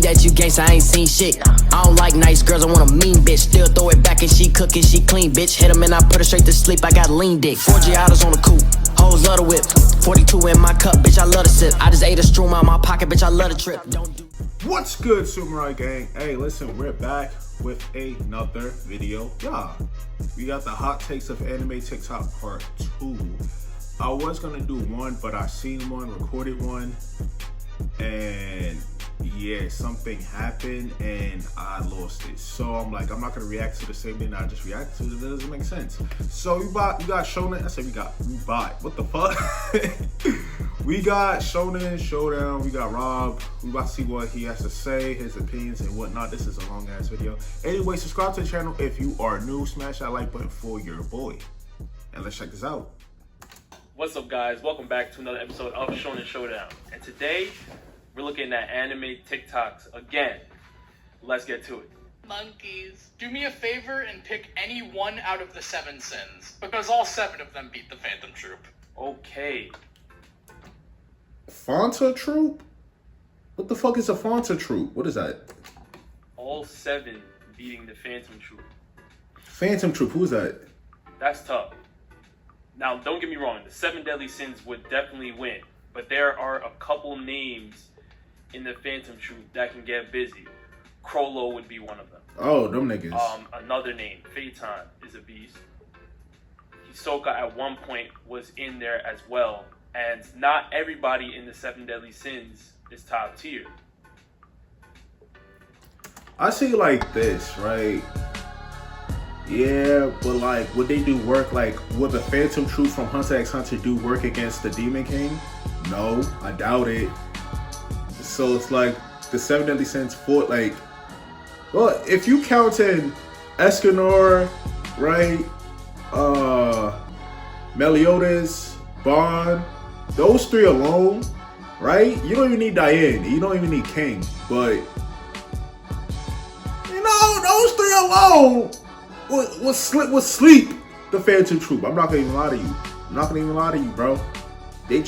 that you gangsta, I ain't seen shit. I don't like nice girls, I want a mean bitch. Still throw it back and she cook and she clean, bitch. Hit him and I put her straight to sleep, I got lean dick. 4 Giottos on the coupe, hoes love the whip. 42 in my cup, bitch, I love the sip. I just ate a stroom out my pocket, bitch, I love the trip. What's good, Samurai Gang? Hey, listen, we're back with another video. Yeah, we got the hot takes of anime TikTok part 2. I was gonna do one, but I seen one, recorded one, and yeah, something happened and I lost it. So I'm like, I'm not gonna react to the same thing that I just reacted to. That doesn't make sense. So you got Shonen. I said we bought. What the fuck? We got Shonen Showdown. We got Rob. We about to see what he has to say, his opinions and whatnot. This is a long ass video. Anyway, subscribe to the channel if you are new. Smash that like button for your boy. And let's check this out. What's up, guys? Welcome back to another episode of Shonen Showdown. And today, we're looking at anime TikToks again. Let's get to it. Monkeys, do me a favor and pick any one out of the 7 sins, because all 7 of them beat the Phantom Troop. Okay. Fanta Troop? What the fuck is a Fanta Troop? What is that? All 7 beating the Phantom Troop. Phantom Troop, who's that? That's tough. Now, don't get me wrong. The 7 Deadly Sins would definitely win. But there are a couple names in the Phantom Troop that can get busy. Crollo would be one of them. Oh, them niggas. Another name, Phaeton, is a beast. Hisoka at one point was in there as well. And not everybody in the 7 Deadly Sins is top tier. I see like this, right? Yeah, but like, would they do work? Like, would the Phantom Troop from Hunter x Hunter do work against the Demon King? No, I doubt it. So it's like the 7 Deadly Sins fought like, well, if you counted Escanor, right? Meliodas, Bond, those 3 alone, right? You don't even need Diane. You don't even need King. But you know, those 3 alone would sleep the Phantom Troop. I'm not gonna even lie to you. I'm not gonna even lie to you, bro. They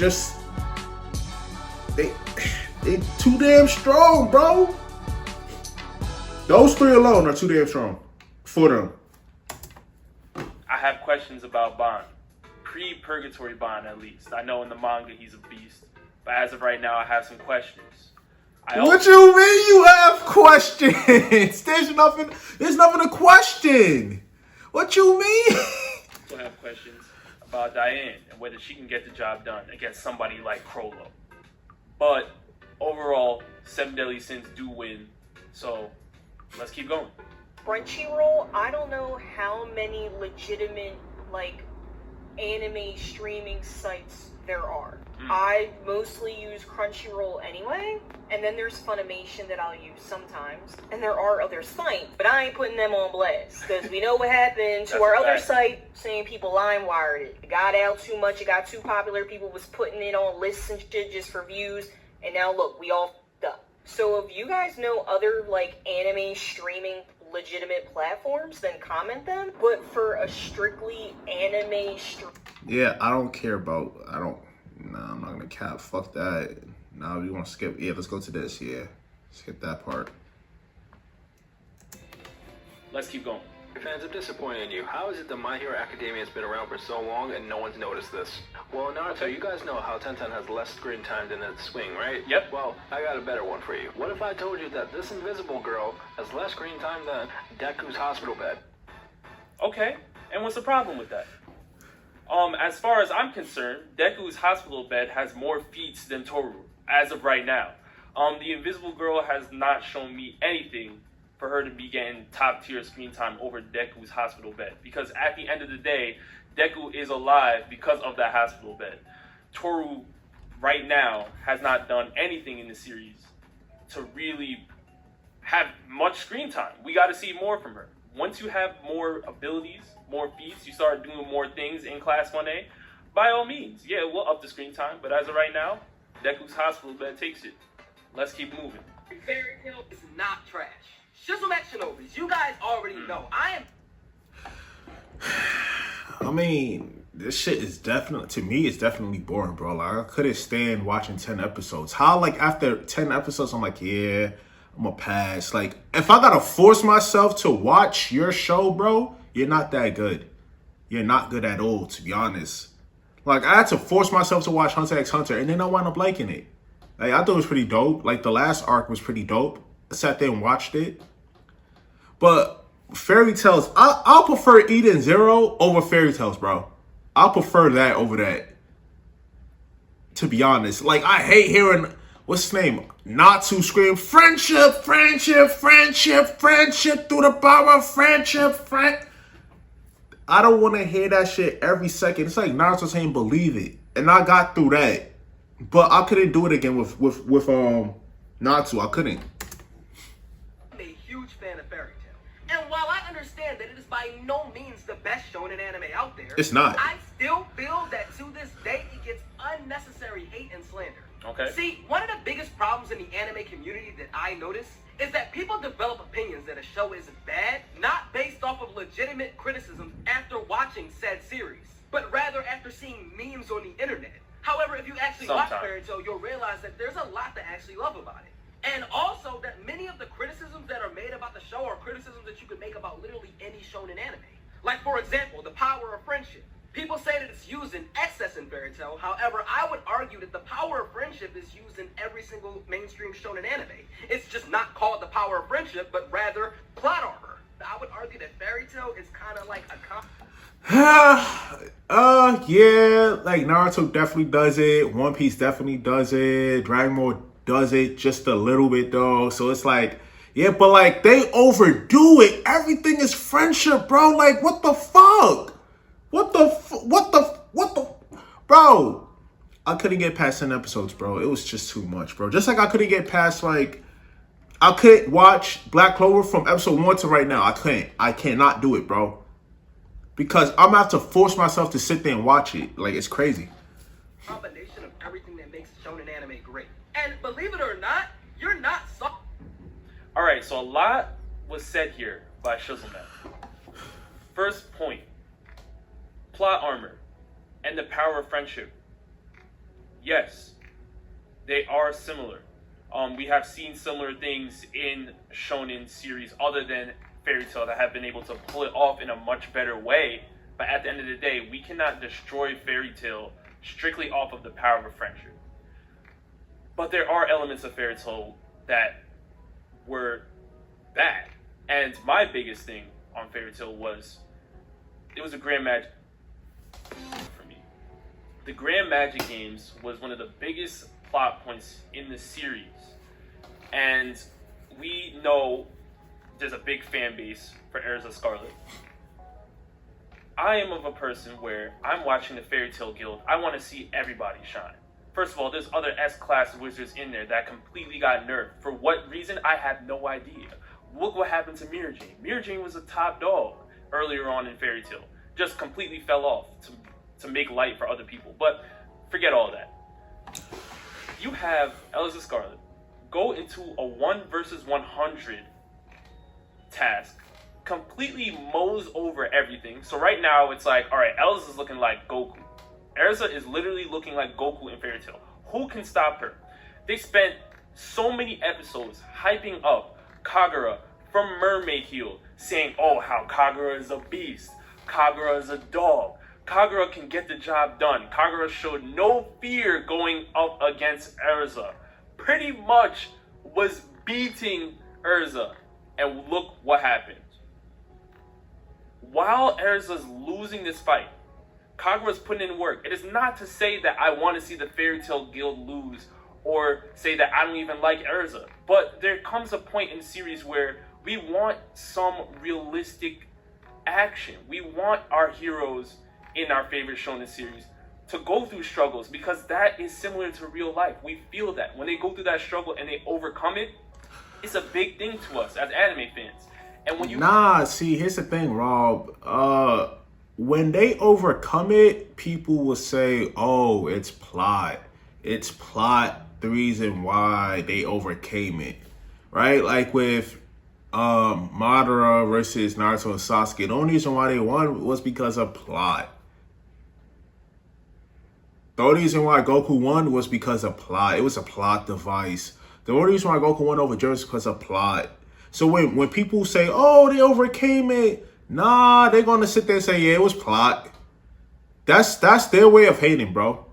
too damn strong, bro. Those 3 alone are too damn strong for them. I have questions about Bond. Pre-Purgatory Bond, at least. I know in the manga he's a beast. But as of right now, I have some questions. What you mean you have questions? There's nothing to question. What you mean? I also have questions about Diane and whether she can get the job done against somebody like Crollo. But overall, 7 Deadly Sins do win. So let's keep going. Crunchyroll, I don't know how many legitimate, anime streaming sites there are. I mostly use Crunchyroll anyway, and then there's Funimation that I'll use sometimes, and there are other sites, but I ain't putting them on blast, because we know what happened to our other site, saying people LimeWired it. It got out too much, it got too popular, people was putting it on lists and shit just for views, and now look, we all f***ed up. So if you guys know other, anime streaming legitimate platforms, then comment them, but for a strictly anime yeah, I don't care about, nah, I'm not gonna cap, fuck that. Nah, we want to skip, yeah, let's go to this, yeah. Skip that part. Let's keep going. Fans are disappointed in you. How is it that My Hero Academia has been around for so long and no one's noticed this? Well, Naruto, you guys know how Tenten has less screen time than its swing, right? Yep. Well, I got a better one for you. What if I told you that this invisible girl has less screen time than Deku's hospital bed? Okay, and what's the problem with that? As far as I'm concerned, Deku's hospital bed has more feats than Toru, as of right now. The Invisible Girl has not shown me anything for her to be getting top tier screen time over Deku's hospital bed. Because at the end of the day, Deku is alive because of that hospital bed. Toru, right now, has not done anything in the series to really have much screen time. We got to see more from her. Once you have more abilities, more feats, you start doing more things in Class 1A, by all means, yeah, we'll up the screen time. But as of right now, Deku's hospital bed takes it. Let's keep moving. Fairy Tail is not trash. Shizzle X Shinobis, you guys already know. I mean, this shit is definitely, to me, it's definitely boring, bro. Like, I couldn't stand watching 10 episodes. How, after 10 episodes, I'm like, yeah, I'm gonna pass. Like, if I gotta force myself to watch your show, bro, you're not that good. You're not good at all, to be honest. Like, I had to force myself to watch Hunter x Hunter, and then I wound up liking it. Like, I thought it was pretty dope. Like, the last arc was pretty dope. I sat there and watched it. But Fairy Tales, I'll prefer Eden Zero over Fairy Tales, bro. I'll prefer that over that. To be honest. Like, I hate hearing, what's his name? Natsu scream, friendship, friendship, friendship, friendship, through the power of friendship, friend. I don't want to hear that shit every second. It's like Naruto saying believe it. And I got through that. But I couldn't do it again with Natsu. I couldn't. I'm a huge fan of Fairy Tail. And while I understand that it is by no means the best shonen anime out there, It's not. I still feel that to this day it gets unnecessary hate and slander. Okay. See, one of the biggest problems in the anime community that I notice is that people develop opinions that a show is bad, not based off of legitimate criticisms after watching said series, but rather after seeing memes on the internet. However, if you actually watch Fairy Tail, you'll realize that there's a lot to actually love about it. And also that many of the criticisms that are made about the show are criticisms that you could make about literally any shonen anime. Like, for example, the power of friendship. People say that it's used in excess in Fairy Tail. However, I would argue that the power of friendship is used in every single mainstream shonen anime. It's just not called the power of friendship, but rather plot armor. I would argue that Fairy Tail is kind of like a yeah, like Naruto definitely does it. One Piece definitely does it. Dragon Ball does it just a little bit though. So it's like, yeah, but like they overdo it. Everything is friendship, bro. Like, what the fuck? What the, bro? I couldn't get past 10 episodes, bro. It was just too much, bro. Just like I couldn't get past, like, I couldn't watch Black Clover from episode 1 to right now. I cannot do it, bro. Because I'm gonna have to force myself to sit there and watch it. Like, it's crazy. combination of everything that makes shonen anime great. And believe it or not, you're not soft. Alright, so a lot was said here by Shizzleman. First point. Plot armor and the power of friendship. Yes, they are similar. We have seen similar things in shonen series other than Fairy Tail that have been able to pull it off in a much better way. But at the end of the day, we cannot destroy Fairy Tail strictly off of the power of friendship. But there are elements of Fairy Tail that were bad. And my biggest thing on Fairy Tail was it was a Grand Magic for me. The Grand Magic games was one of the biggest plot points in the series. And we know there's a big fan base for Erza Scarlet. I am of a person where I'm watching the Fairy Tail Guild. I want to see everybody shine. First of all, there's other S-class wizards in there that completely got nerfed. For what reason, I have no idea. Look what happened to Mirror Jane. Mirror Jane was a top dog earlier on in Fairy Tail. Just completely fell off to make light for other people. But forget all that. You have Erza Scarlet go into a 1 versus 100 task, completely mows over everything. So right now it's like, all right, Erza is looking like Goku. Erza is literally looking like Goku in Fairy Tail. Who can stop her? They spent so many episodes hyping up Kagura from Mermaid Heel, saying, oh, how Kagura is a beast. Kagura is a dog. Kagura can get the job done. Kagura showed no fear going up against Erza. Pretty much was beating Erza. And look what happened. While Erza's losing this fight, Kagura's putting in work. It is not to say that I want to see the Fairy Tail Guild lose or say that I don't even like Erza. But there comes a point in the series where we want some realistic action. We want our heroes in our favorite shonen series to go through struggles because that is similar to real life. We feel that. When they go through that struggle and they overcome it, it's a big thing to us as anime fans. And when you see, here's the thing, Rob. When they overcome it, people will say, oh, it's plot. It's plot, the reason why they overcame it. Right? Like with Madara versus Naruto and Sasuke. The only reason why they won was because of plot. The only reason why Goku won was because of plot. It was a plot device. The only reason why Goku won over Jiren is because of plot. So when people say, oh, they overcame it, nah, they're gonna sit there and say, yeah, it was plot. That's their way of hating, bro.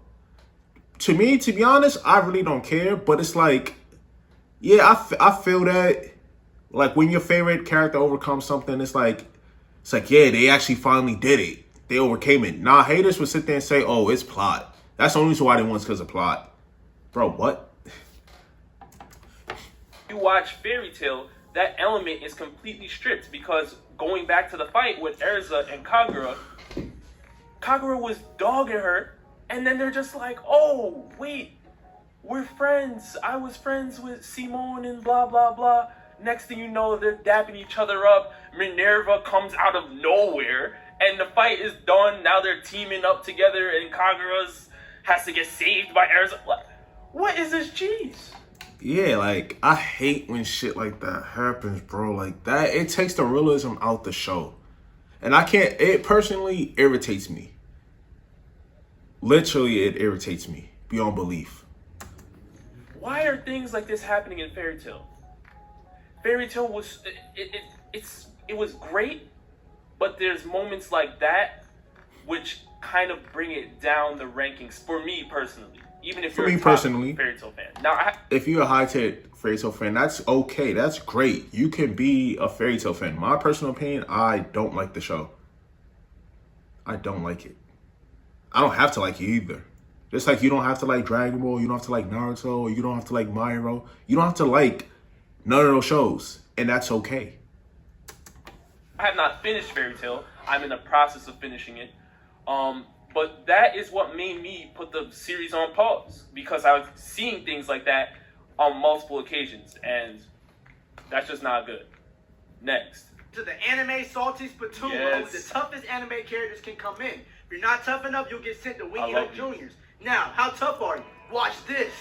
To me, to be honest, I really don't care. But it's like, yeah, I feel that. Like when your favorite character overcomes something, it's like, yeah, they actually finally did it. They overcame it. Nah, haters would sit there and say, oh, it's plot. That's the only reason why they won is because of plot. Bro, what? You watch Fairy Tail, that element is completely stripped because going back to the fight with Erza and Kagura was dogging her, and then they're just like, oh, wait, we're friends. I was friends with Simone and blah, blah, blah. Next thing you know, they're dapping each other up. Minerva comes out of nowhere, and the fight is done. Now they're teaming up together, and Kagura has to get saved by Erza. What is this cheese? Yeah, like, I hate when shit like that happens, bro. Like, that, it takes the realism out the show. And I can't, it personally irritates me. Literally, it irritates me beyond belief. Why are things like this happening in Fairy Tail? Fairy Tail was, it was great, but there's moments like that which kind of bring it down the rankings for me personally. Even if you're a Fairy Tail fan. Now, if you're a high-tier Fairy Tail fan, that's okay. That's great. You can be a Fairy Tail fan. My personal opinion, I don't like the show. I don't like it. I don't have to like it either. Just like you don't have to like Dragon Ball, you don't have to like Naruto, or you don't have to like My Hero. You don't have to like none of those shows, and that's okay. I have not finished Fairy Tail. I'm in the process of finishing it. But that is what made me put the series on pause, because I was seeing things like that on multiple occasions, and that's just not good. Next. To the anime Salty Splatoon, where only the toughest anime characters can come in. If you're not tough enough, you'll get sent to Wingy Hope Juniors. Now, how tough are you? Watch this.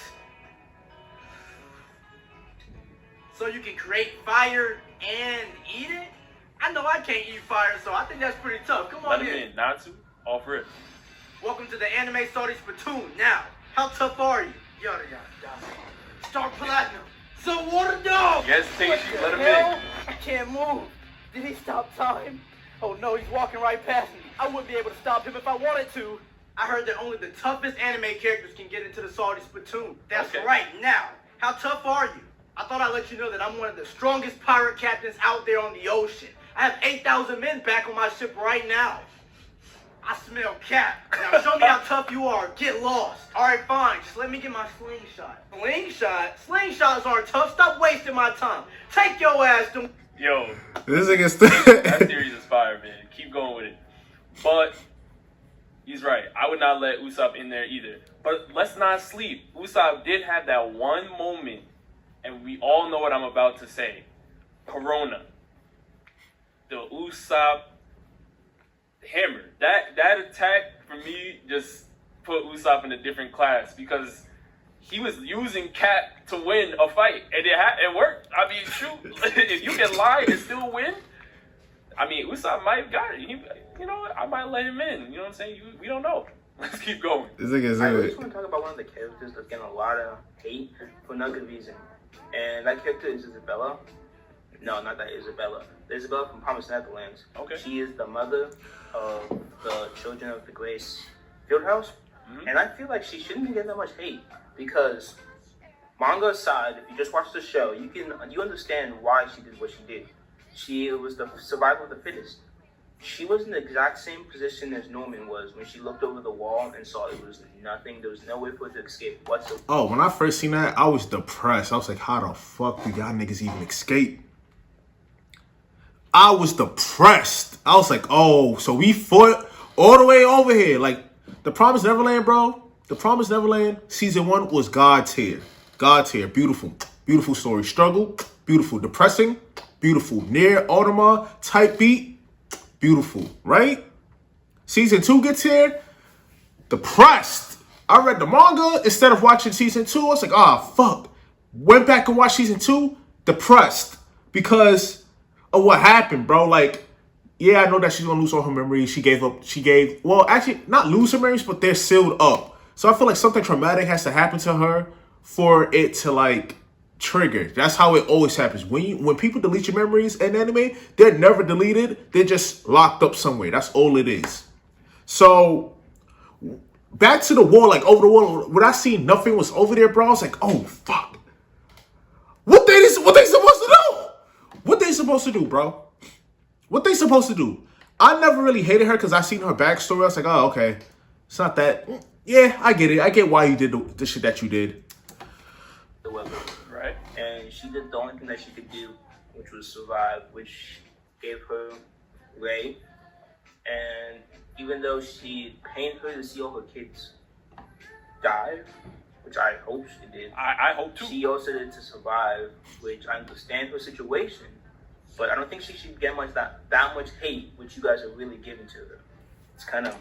So you can create fire and eat it? I know I can't eat fire, so I think that's pretty tough. Come on in. Let him in. Natsu, off rip. Welcome to the anime Salty Splatoon. Now, how tough are you? Yada yada yada. Star Platinum. So what a dog! Yes, Teishi, let him in. I can't move. Did he stop time? Oh no, he's walking right past me. I wouldn't be able to stop him if I wanted to. I heard that only the toughest anime characters can get into the Salty Splatoon. That's right. Now, how tough are you? I thought I'd let you know that I'm one of the strongest pirate captains out there on the ocean. I have 8,000 men back on my ship right now. I smell cat. Now show me how tough you are. Get lost. Alright, fine. Just let me get my slingshot. Slingshot? Slingshots aren't tough. Stop wasting my time. Take your ass to... Yo. This nigga's... That series is fire, man. Keep going with it. But he's right. I would not let Usopp in there either. But let's not sleep. Usopp did have that one moment, and we all know what I'm about to say. Corona. The Usopp hammer. That attack for me just put Usopp in a different class, because he was using Cap to win a fight, and it worked. I mean, shoot, if you can lie and still win, I mean, Usopp might have got it. You know what? I might let him in. You know what I'm saying? We don't know. Let's keep going. I just want to talk about one of the characters that's getting a lot of hate for no good reason, and that character is Isabella. No, not that Isabella. Isabella from Promised Neverlands. Okay. She is the mother of the children of the Grace Fieldhouse. Mm-hmm. And I feel like she shouldn't be getting that much hate, because manga aside, if you just watch the show, you understand why she did what she did. It was the survival of the fittest. She was in the exact same position as Norman was when she looked over the wall and saw it was nothing. There was no way for her to escape whatsoever. Oh, when I first seen that, I was depressed. I was like, how the fuck do y'all niggas even escape? I was depressed. I was like, oh, so we fought all the way over here. Like, The Promised Neverland, bro. The Promised Neverland, season 1 was God tier. God tier. Beautiful. Beautiful story. Struggle. Beautiful. Depressing. Beautiful. Near Audemars type beat. Beautiful. Right? Season 2 gets here. Depressed. I read the manga instead of watching season 2. I was like, ah, fuck. Went back and watched season 2. Depressed. Because of what happened, bro. Like, yeah, I know that she's gonna lose all her memories. Well, actually, not lose her memories, but they're sealed up. So I feel like something traumatic has to happen to her for it to, like, triggered. That's how it always happens. When people delete your memories in anime, they're never deleted. They're just locked up somewhere. That's all it is. So back to the wall, like over the wall. When I seen nothing was over there, bro, I was like, oh fuck. What they supposed to do? What they supposed to do, bro? What they supposed to do? I never really hated her because I seen her backstory. I was like, oh, okay. It's not that. Yeah, I get it. I get why you did the shit that you did. The weapon. Right. And she did the only thing that she could do, which was survive, which gave her Ray. And even though she pained her to see all her kids die, which I hope she did. I hope too. She also did to survive, which I understand her situation, but I don't think she should get that much hate, which you guys are really giving to her. It's kind of.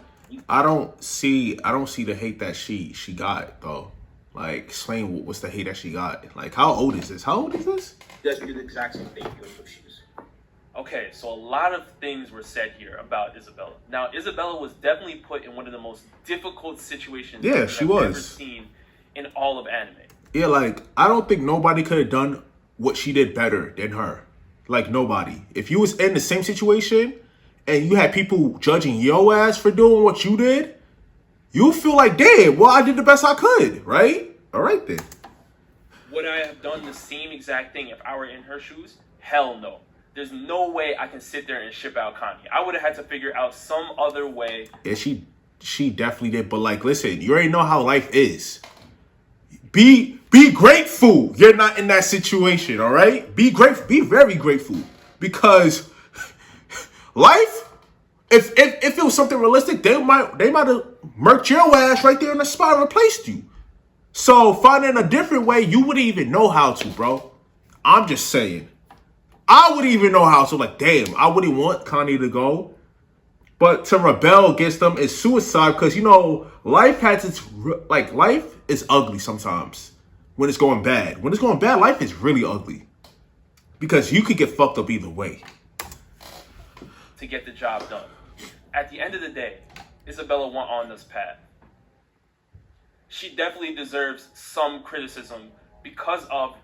I don't see the hate that she got though. Like, explain what's the hate that she got. Like, how old is this? How old is this? You guys do the exact same thing with shoes. Okay, so a lot of things were said here about Isabella. Now, Isabella was definitely put in one of the most difficult situations she was ever seen in all of anime. Yeah, like, I don't think nobody could have done what she did better than her. Like, nobody. If you was in the same situation and you had people judging your ass for doing what you did, you feel like, damn, well, I did the best I could, right? All right, then. Would I have done the same exact thing if I were in her shoes? Hell no. There's no way I can sit there and ship out Kanye. I would have had to figure out some other way. Yeah, she definitely did. But, like, listen, you already know how life is. Be grateful you're not in that situation, all right? Be grateful. Be very grateful. Because life, if it was something realistic, they might have murked your ass right there in the spot and replaced you. So finding a different way, you wouldn't even know how to, bro. I'm just saying. I wouldn't even know how to. Like, damn, I wouldn't want Kanye to go. But to rebel against them is suicide because, you know, life is ugly sometimes when it's going bad. When it's going bad, life is really ugly because you could get fucked up either way. To get the job done. At the end of the day, Isabella went on this path. She definitely deserves some criticism because of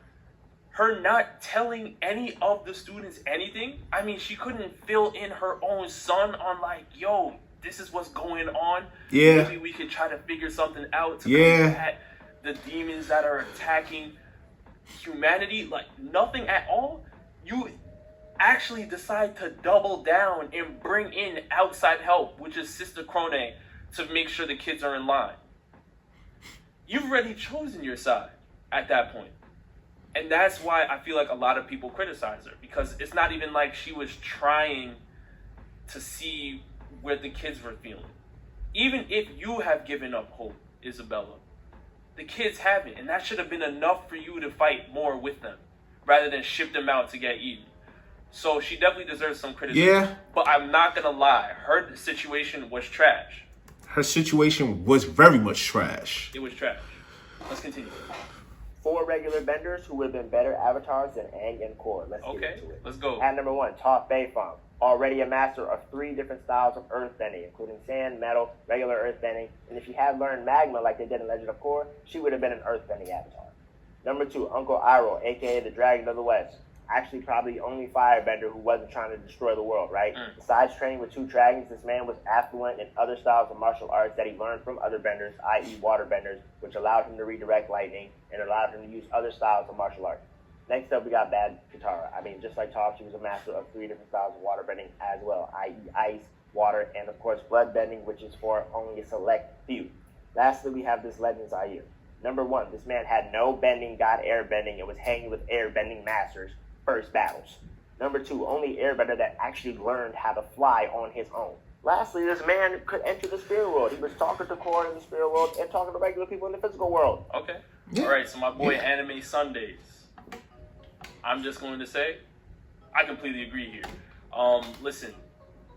her not telling any of the students anything. I mean, she couldn't fill in her own son on like, yo, this is what's going on. Yeah. Maybe we could try to figure something out to combat the demons that are attacking humanity. Like, nothing at all. You actually decide to double down and bring in outside help, which is Sister Krone, to make sure the kids are in line. You've already chosen your side at that point. And that's why I feel like a lot of people criticize her, because it's not even like she was trying to see where the kids were feeling. Even if you have given up hope, Isabella, the kids haven't, and that should have been enough for you to fight more with them rather than ship them out to get eaten. So she definitely deserves some criticism. Yeah. But I'm not gonna lie, her situation was trash. Her situation was very much trash. It was trash. Let's continue. 4 regular benders who would have been better avatars than Aang and Korra. Let's get into it. Let's go. At number 1, Toph Beifong. Already a master of 3 different styles of earth bending, including sand, metal, regular earth bending. And if she had learned magma like they did in Legend of Korra, she would have been an earth bending avatar. Number 2, Uncle Iroh, aka the Dragon of the West. Actually, probably the only firebender who wasn't trying to destroy the world, right? Besides training with 2 dragons, this man was affluent in other styles of martial arts that he learned from other benders, i.e. water benders, which allowed him to redirect lightning and allowed him to use other styles of martial arts. Next up, we got Bad Katara. I mean, just like Toph, she was a master of 3 different styles of water bending as well, i.e. ice, water, and of course blood bending, which is for only a select few. Lastly, we have this Legend Zaire. Number 1, this man had no bending, got air bending, and was hanging with air bending masters. First battles. Number 2, only airbender that actually learned how to fly on his own. Lastly, this man could enter the spirit world. He was talking to Korra in the spirit world and talking to regular people in the physical world. Okay. Yeah. All right, so my boy Anime Sundays. I'm just going to say, I completely agree here. Listen,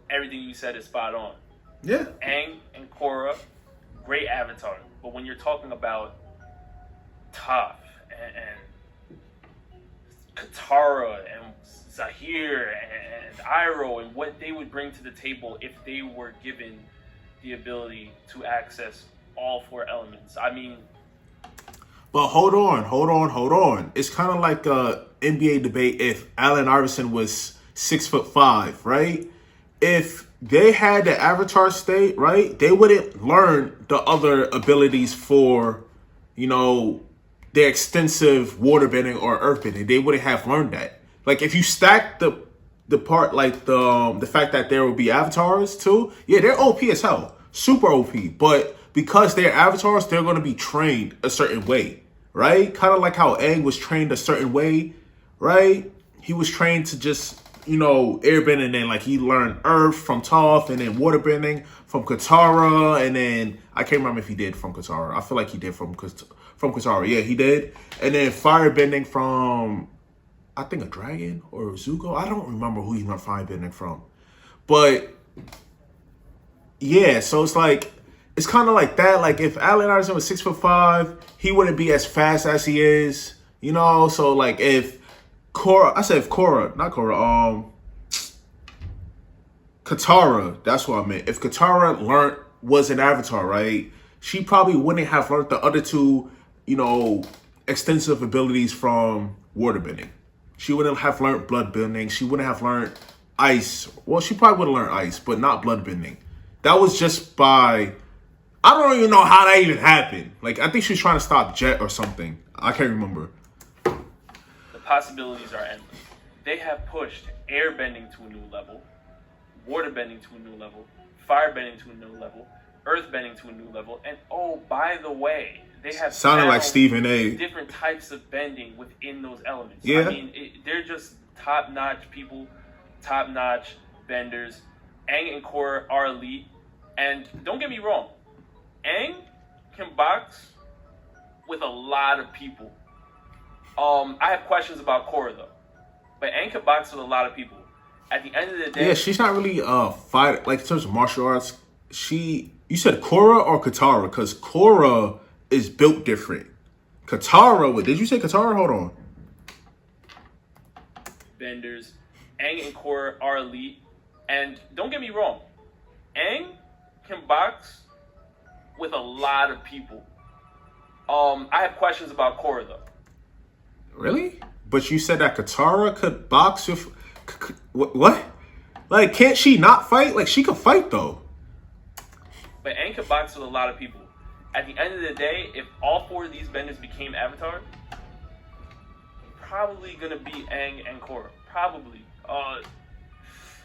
everything you said is spot on. Yeah. Aang and Korra, great avatar. But when you're talking about Toph and Katara and Zaire and Iroh and what they would bring to the table if they were given the ability to access all 4 elements. I mean, But hold on. It's kind of like a NBA debate if Allen Iverson was 6'5", right? If they had the Avatar state, right, they wouldn't learn the other abilities for, you know, their extensive water bending or earth bending. They wouldn't have learned that. Like if you stack the part, like the fact that there will be avatars too, yeah, they're OP as hell, super OP. But because they're avatars, they're going to be trained a certain way, right? Kind of like how Aang was trained a certain way, right? He was trained to just, you know, airbending, and then like he learned earth from Toph, and then waterbending from Katara, and then I can't remember if he did from Katara. I feel like he did from Katara. Yeah, he did. And then firebending from, I think, a dragon or Zuko. I don't remember who he learned firebending from. But yeah, so it's like, it's kind of like that. Like if Allen Iverson was 6'5", he wouldn't be as fast as he is, you know? So like if Katara, that's what I meant. If Katara was an avatar, right? She probably wouldn't have learned the other two, you know, extensive abilities from waterbending. She wouldn't have learned bloodbending. She wouldn't have learned ice. Well, she probably would have learned ice, but not bloodbending. That was just by, I don't even know how that even happened. Like, I think she was trying to stop Jet or something. I can't remember. The possibilities are endless. They have pushed airbending to a new level, waterbending to a new level, firebending to a new level, earthbending to a new level, and oh, by the way, they have sounded like Stephen A. different types of bending within those elements. Yeah. I mean, they're just top-notch people, top-notch benders. Aang and Korra are elite, and don't get me wrong, Aang can box with a lot of people. I have questions about Korra though, but Aang can box with a lot of people. At the end of the day, yeah, she's not really fighter, like in terms of martial arts. You said Korra or Katara? Because Korra is built different. Katara, did you say Katara? Hold on. benders. Aang and Korra are elite, and don't get me wrong, Aang can box with a lot of people. I have questions about Korra though. Really? But you said that Katara could box with... What? Like, can't she not fight? Like, she could fight, though. But Aang could box with a lot of people. At the end of the day, if all four of these benders became Avatar, probably gonna be Aang and Korra. Probably.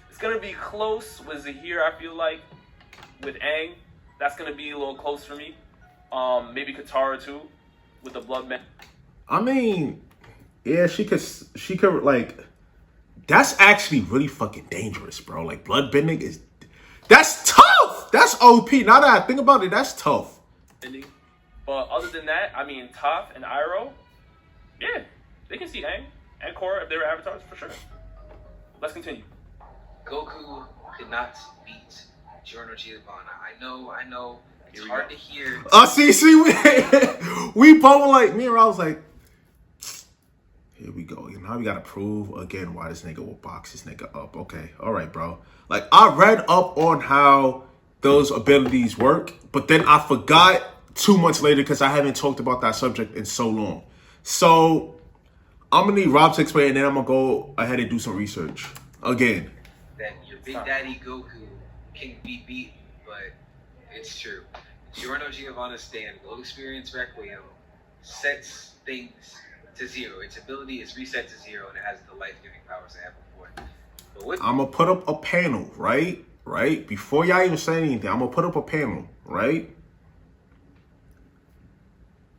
It's gonna be close with Zahir, I feel like. With Aang, that's gonna be a little close for me. Maybe Katara too, with the blood bend. I mean, yeah, she could, like, that's actually really fucking dangerous, bro. Like, bloodbending is, that's tough. That's OP. Now that I think about it, that's tough. But other than that, I mean, Toph and Iroh, yeah, they can see Aang and Korra if they were avatars for sure. Let's continue. Goku could not beat Giorno Giovanna. I know. It's hard to hear. We both were like, me and Rob was like, here we go. Now we gotta prove again why this nigga will box this nigga up. Okay, all right, bro. Like, I read up on how those abilities work, but then I forgot 2 months later because I haven't talked about that subject in so long. So I'm gonna need Rob to explain, and then I'm gonna go ahead and do some research again. That your Big Daddy Goku can be beaten, but it's true. Giorno Giovanna's stand, Gold Experience Requiem, sets things to zero. Its ability is reset to zero, and it has the life-giving powers I have before. But I'm gonna put up a panel, right? Before y'all even say anything, I'm gonna put up a panel, right?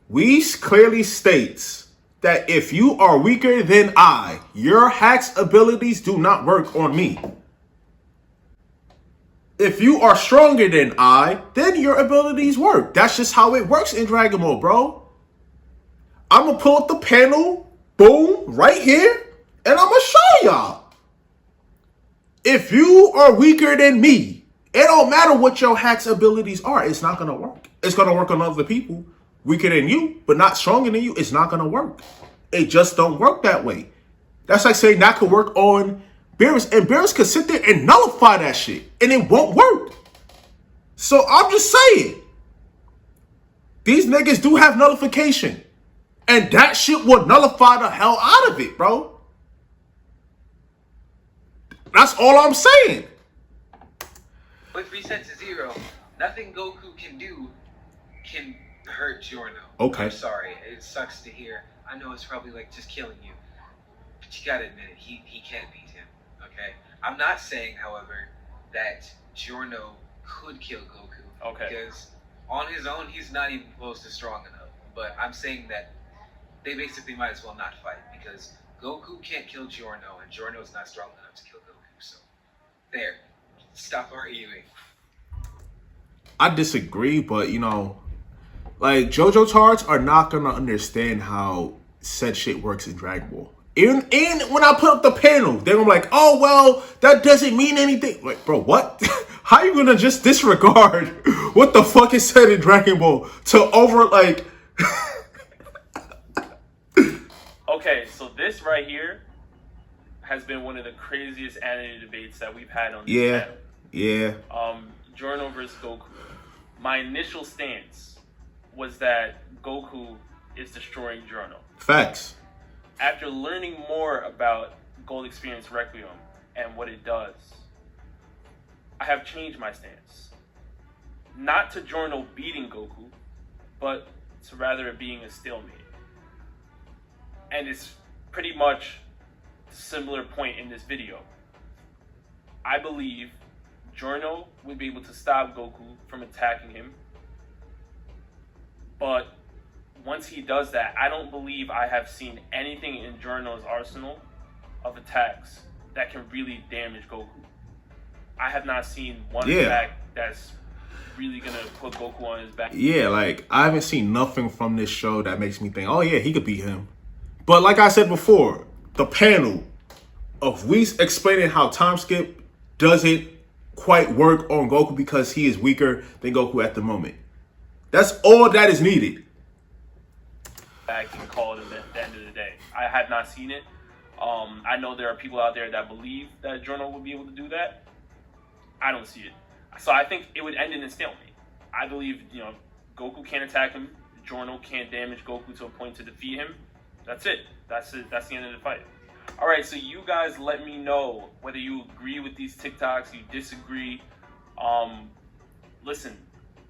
We clearly states that if you are weaker than I, your hack's abilities do not work on me. If you are stronger than I, then your abilities work. That's just how it works in Dragon Ball, bro. I'm gonna pull up the panel, boom, right here, and I'm gonna show y'all. If you are weaker than me, it don't matter what your hack's abilities are, it's not gonna work. It's gonna work on other people weaker than you, but not stronger than you. It's not gonna work. It just don't work that way. That's like saying that could work on Beerus, and Beerus could sit there and nullify that shit, and it won't work. So I'm just saying, these niggas do have nullification. And that shit will nullify the hell out of it, bro. That's all I'm saying. With Reset to Zero, nothing Goku can do can hurt Giorno. Okay. I'm sorry. It sucks to hear. I know it's probably like just killing you. But you gotta admit it, he can't beat him. Okay? I'm not saying, however, that Giorno could kill Goku. Okay. Because on his own, he's not even close to strong enough. But I'm saying that they basically might as well not fight because Goku can't kill Giorno and Giorno is not strong enough to kill Goku. So, there. Stop arguing. I disagree, but you know, like JoJo tards are not gonna understand how said shit works in Dragon Ball. And when I put up the panel, they're gonna be like, oh well, that doesn't mean anything. Like, bro, what? How are you gonna just disregard what the fuck is said in Dragon Ball to over like Okay, so this right here has been one of the craziest anime debates that we've had on this channel. Yeah. Giorno versus Goku. My initial stance was that Goku is destroying Giorno. Facts. After learning more about Gold Experience Requiem and what it does, I have changed my stance. Not to Giorno beating Goku, but to rather it being a stalemate. And it's pretty much a similar point in this video. I believe Giorno would be able to stop Goku from attacking him. But once he does that, I don't believe I have seen anything in Giorno's arsenal of attacks that can really damage Goku. I have not seen one attack that's really gonna put Goku on his back. Yeah, like I haven't seen nothing from this show that makes me think, oh yeah, he could beat him. But like I said before, the panel of Whis explaining how time skip doesn't quite work on Goku because he is weaker than Goku at the moment. That's all that is needed. I can call it at the end of the day. I have not seen it. I know there are people out there that believe that Giorno would be able to do that. I don't see it. So I think it would end in a stalemate. I believe, you know, Goku can't attack him. Giorno can't damage Goku to a point to defeat him. That's it. That's it. That's the end of the fight. All right, so you guys let me know whether you agree with these TikToks, you disagree. Listen,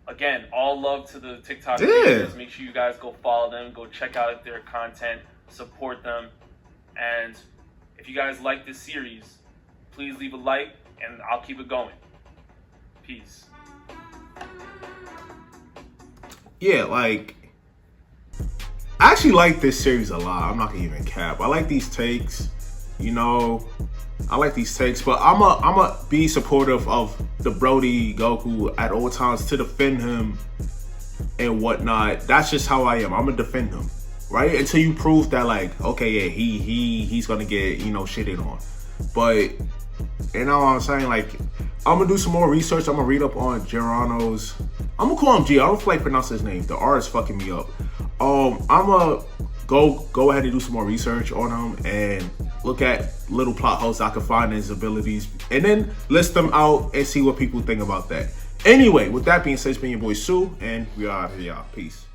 again, all love to the TikTok creators. Make sure you guys go follow them, go check out their content, support them. And if you guys like this series, please leave a like and I'll keep it going. Peace. Yeah, like I actually like this series a lot. I'm not gonna even cap. I like these takes, you know. I like these takes, but I'm a be supportive of the Brody Goku at all times to defend him and whatnot. That's just how I am. I'm gonna defend him, right? Until you prove that, like, okay, yeah, he's gonna get, you know, shitted on. But you know what I'm saying? Like, I'm gonna do some more research. I'm gonna read up on Giorno's. I'm gonna call him G. I don't feel like pronouncing his name. The R is fucking me up. I'm gonna go ahead and do some more research on him and look at little plot holes I can find in his abilities and then list them out and see what people think about that. Anyway, with that being said, it's been your boy Sue, and we are out here, y'all. Peace.